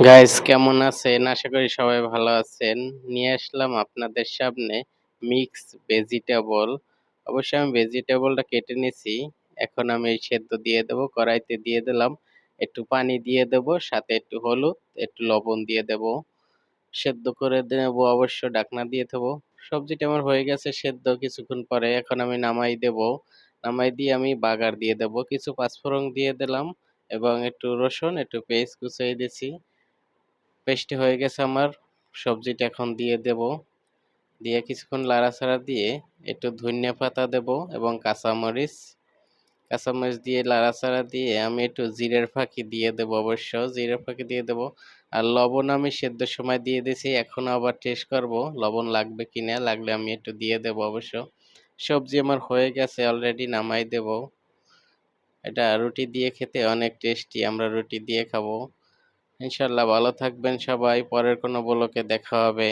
Guys কেমন আছেন? আশা করি সবাই ভালো আছেন। নিয়ে আসলাম আপনাদের সামনে মিক্স ভেজিটেবল। অবশ্যই আমি ভেজিটেবলটা কেটে নিছি। এখন আমি এই সেদ্ধ দিয়ে দেব। কড়াইতে দিয়ে দিলাম। একটু পানি দিয়ে দেব, সাথে একটু হলুদ, একটু লবণ দিয়ে দেব। সেদ্ধ করে নেব, অবশ্য ঢাকনা দিয়ে দেব। সবজিটা আমার হয়ে গেছে সেদ্ধ কিছুক্ষণ পরে। এখন আমি নামাই দেব। নামাই দিয়ে আমি বাগার দিয়ে দেব। কিছু পাঁচফোড়ন দিয়ে দিলাম এবং একটু রসুন, একটু পেঁয়াজ কুচিয়ে দিছি। পেস্টটি হয়ে গেছে আমার। সবজিটা এখন দিয়ে দেব। দিয়ে কিছুক্ষণ লাড়াচাড়া দিয়ে একটু ধনিয়া পাতা দেব এবং কাঁচামরিচ। কাঁচামরিচ দিয়ে লাড়াচাড়া দিয়ে আমি একটু জিরের ফাঁকি দিয়ে দেব, অবশ্য জিরের ফাঁকি দিয়ে দেব। আর লবণ আমি সেদ্ধর সময় দিয়ে দিয়েছি, এখনও আবার টেস্ট করব লবণ লাগবে কিনা, লাগলে আমি একটু দিয়ে দেব অবশ্য। সবজি আমার হয়ে গেছে অলরেডি, নামাই দেব। এটা রুটি দিয়ে খেতে অনেক টেস্টি, আমরা রুটি দিয়ে খাবো। ইনশাল্লাহ ভালো থাকবেন সবাই, পরের কোনো ব্লগে দেখা হবে।